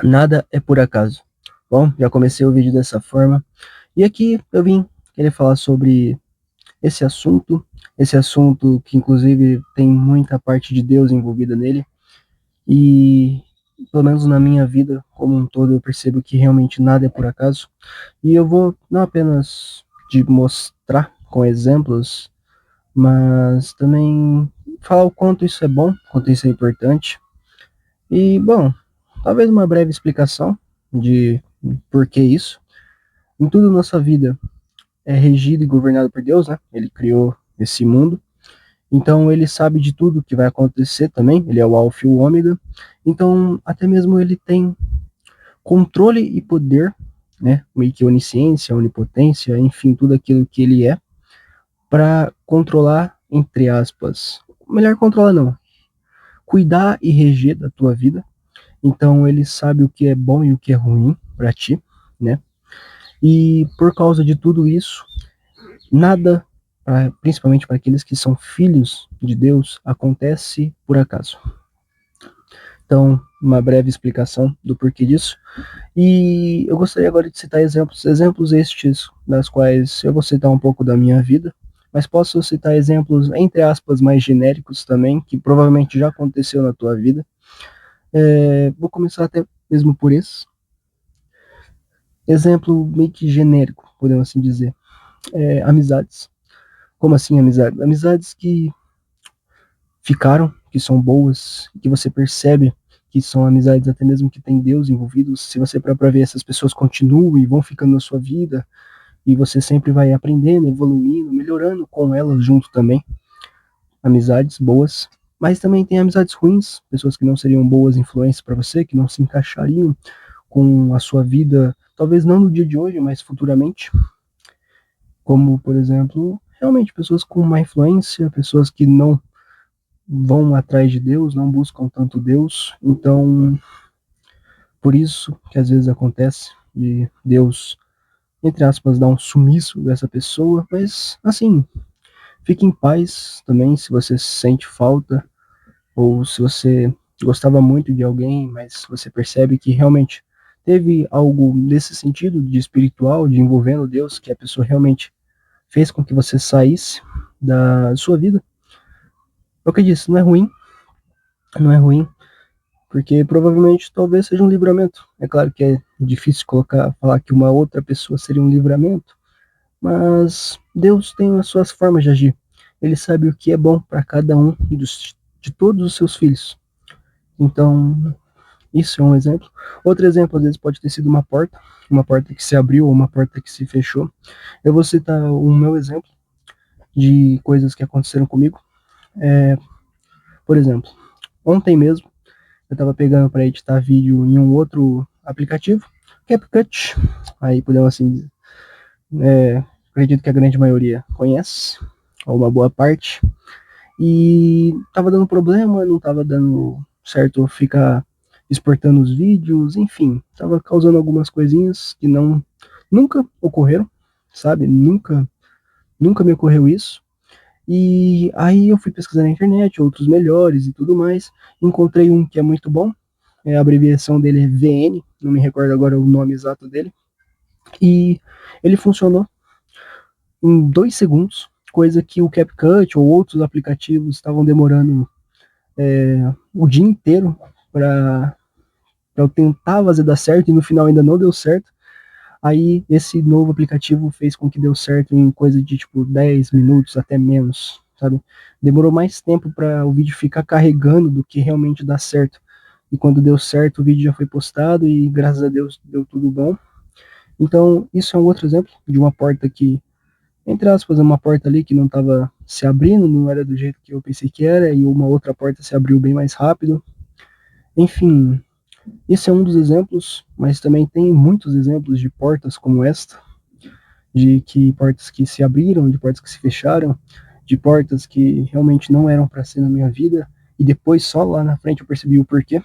Nada é por acaso. Bom, já comecei o vídeo dessa forma. E aqui eu vim querer falar sobre esse esse assunto que inclusive tem muita parte de Deus envolvida nele. E pelo menos na minha vida como um todo eu percebo que realmente nada é por acaso. E eu vou não apenas de mostrar com exemplos, mas também falar o quanto isso é bom, quanto isso é importante. E, bom, talvez uma breve explicação de por que isso. Em tudo na nossa vida é regido e governado por Deus, né? Ele criou esse mundo. Então ele sabe de tudo que vai acontecer também. Ele é o Alfa e o Ômega. Então até mesmo ele tem controle e poder, né? Meio que onisciência, onipotência, enfim, tudo aquilo que ele é para controlar, entre aspas. Melhor controlar não, cuidar e reger da tua vida. Então ele sabe o que é bom e o que é ruim para ti, né? E por causa de tudo isso, nada, principalmente para aqueles que são filhos de Deus, acontece por acaso. Então, uma breve explicação do porquê disso. E eu gostaria agora de citar exemplos estes, das quais eu vou citar um pouco da minha vida, mas posso citar exemplos, entre aspas, mais genéricos também, que provavelmente já aconteceu na tua vida. Vou começar até mesmo por esse. Exemplo meio que genérico, podemos assim dizer. Amizades. Como assim amizades? Amizades que ficaram, que são boas, que você percebe que são amizades até mesmo que tem Deus envolvido. Se você parar para ver, essas pessoas continuam e vão ficando na sua vida, e você sempre vai aprendendo, evoluindo, melhorando com elas junto também. Amizades boas, mas também tem amizades ruins, pessoas que não seriam boas influências para você, que não se encaixariam com a sua vida, talvez não no dia de hoje, mas futuramente. Como, por exemplo, realmente pessoas com má influência, pessoas que não vão atrás de Deus, não buscam tanto Deus. Então, por isso que às vezes acontece de Deus, entre aspas, dar um sumiço dessa pessoa, mas assim, fique em paz também se você sente falta ou se você gostava muito de alguém, mas você percebe que realmente teve algo nesse sentido de espiritual, de envolvendo Deus, que a pessoa realmente fez com que você saísse da sua vida. É o que eu disse, não é ruim, não é ruim, porque provavelmente talvez seja um livramento. É claro que é difícil falar que uma outra pessoa seria um livramento, mas Deus tem as suas formas de agir. Ele sabe o que é bom para cada um de todos os seus filhos. Então, isso é um exemplo. Outro exemplo, às vezes, pode ter sido uma porta que se abriu ou uma porta que se fechou. Eu vou citar o meu exemplo de coisas que aconteceram comigo. Por exemplo, ontem mesmo, eu estava pegando para editar vídeo em um outro aplicativo, CapCut. Aí podemos assim, acredito que a grande maioria conhece, ou uma boa parte. E tava dando problema, não tava dando certo ficar exportando os vídeos, enfim, tava causando algumas coisinhas que não nunca ocorreram, sabe? Nunca me ocorreu isso. E aí eu fui pesquisar na internet, outros melhores e tudo mais. Encontrei um que é muito bom, a abreviação dele é VN, não me recordo agora o nome exato dele. E ele funcionou em 2 segundos, coisa que o CapCut ou outros aplicativos estavam demorando o dia inteiro para eu tentar fazer dar certo e no final ainda não deu certo. Aí esse novo aplicativo fez com que deu certo em coisa de tipo 10 minutos, até menos, sabe? Demorou mais tempo para o vídeo ficar carregando do que realmente dar certo. E quando deu certo, o vídeo já foi postado e graças a Deus deu tudo bom. Então, isso é um outro exemplo de uma porta que, entre aspas, uma porta ali que não estava se abrindo, não era do jeito que eu pensei que era, e uma outra porta se abriu bem mais rápido. Enfim, esse é um dos exemplos, mas também tem muitos exemplos de portas como esta, de que portas que se abriram, de portas que se fecharam, de portas que realmente não eram para ser na minha vida, e depois só lá na frente eu percebi o porquê.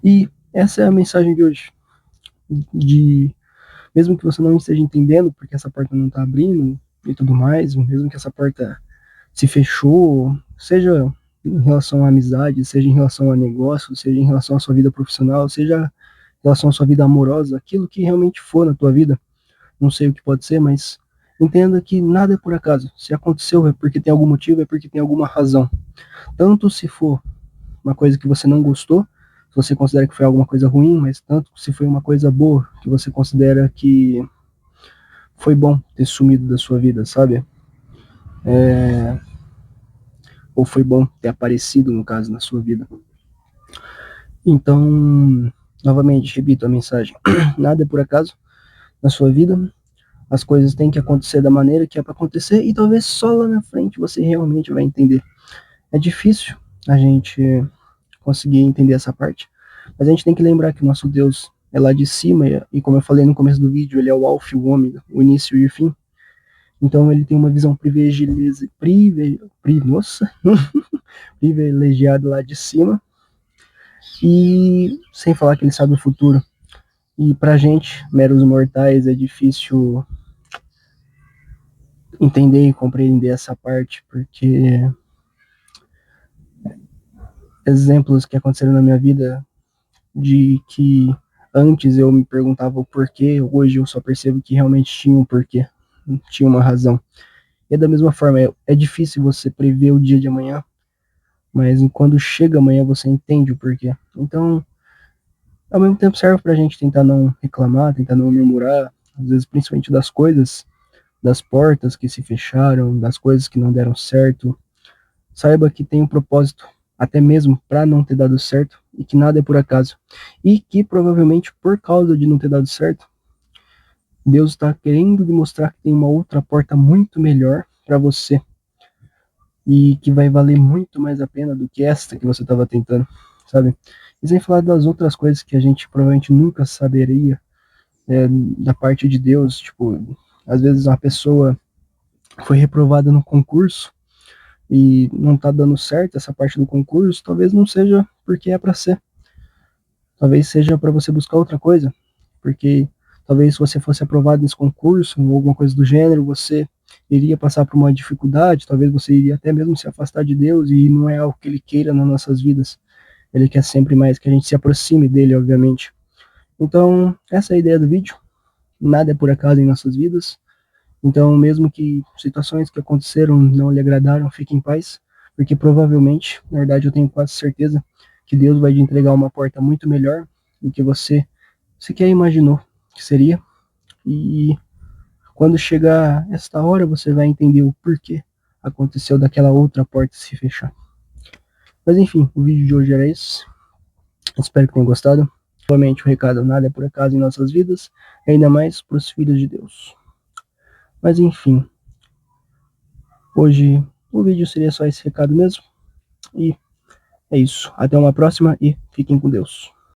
E essa é a mensagem de hoje, de mesmo que você não esteja entendendo porque essa porta não está abrindo e tudo mais, mesmo que essa porta se fechou, seja em relação à amizade, seja em relação a negócio, seja em relação à sua vida profissional, seja em relação à sua vida amorosa, aquilo que realmente for na tua vida, não sei o que pode ser, mas entenda que nada é por acaso. Se aconteceu é porque tem algum motivo, é porque tem alguma razão. Tanto se for uma coisa que você não gostou, se você considera que foi alguma coisa ruim, mas tanto se foi uma coisa boa, que você considera que foi bom ter sumido da sua vida, sabe? Ou foi bom ter aparecido, no caso, na sua vida. Então, novamente, repito a mensagem: nada é por acaso na sua vida. As coisas têm que acontecer da maneira que é para acontecer e talvez só lá na frente você realmente vai entender. É difícil a gente conseguir entender essa parte, mas a gente tem que lembrar que o nosso Deus é lá de cima e como eu falei no começo do vídeo, ele é o alfa e o ômega, o início e o fim. Então ele tem uma visão privilegiada lá de cima, e sem falar que ele sabe o futuro. E pra gente, meros mortais, é difícil entender e compreender essa parte, porque exemplos que aconteceram na minha vida de que antes eu me perguntava o porquê, hoje eu só percebo que realmente tinha um porquê, tinha uma razão. E da mesma forma, é difícil você prever o dia de amanhã, mas quando chega amanhã você entende o porquê. Então, ao mesmo tempo serve pra gente tentar não reclamar, tentar não murmurar, às vezes principalmente das coisas, das portas que se fecharam, das coisas que não deram certo. Saiba que tem um propósito, até mesmo para não ter dado certo, e que nada é por acaso. E que provavelmente por causa de não ter dado certo, Deus está querendo demonstrar que tem uma outra porta muito melhor para você e que vai valer muito mais a pena do que esta que você estava tentando, sabe? E sem falar das outras coisas que a gente provavelmente nunca saberia da parte de Deus, tipo, às vezes uma pessoa foi reprovada no concurso e não tá dando certo essa parte do concurso, talvez não seja porque é para ser. Talvez seja para você buscar outra coisa, porque talvez se você fosse aprovado nesse concurso ou alguma coisa do gênero, você iria passar por uma dificuldade, talvez você iria até mesmo se afastar de Deus, e não é algo que ele queira nas nossas vidas. Ele quer sempre mais que a gente se aproxime dele, obviamente. Então, essa é a ideia do vídeo. Nada é por acaso em nossas vidas. Então, mesmo que situações que aconteceram não lhe agradaram, fique em paz, porque provavelmente, na verdade, eu tenho quase certeza que Deus vai te entregar uma porta muito melhor do que você sequer imaginou que seria. E quando chegar esta hora, você vai entender o porquê aconteceu daquela outra porta se fechar. Mas enfim, o vídeo de hoje era esse. Espero que tenham gostado. Novamente, o recado: nada é por acaso em nossas vidas, ainda mais para os filhos de Deus. Mas enfim, hoje o vídeo seria só esse recado mesmo. E é isso. Até uma próxima e fiquem com Deus.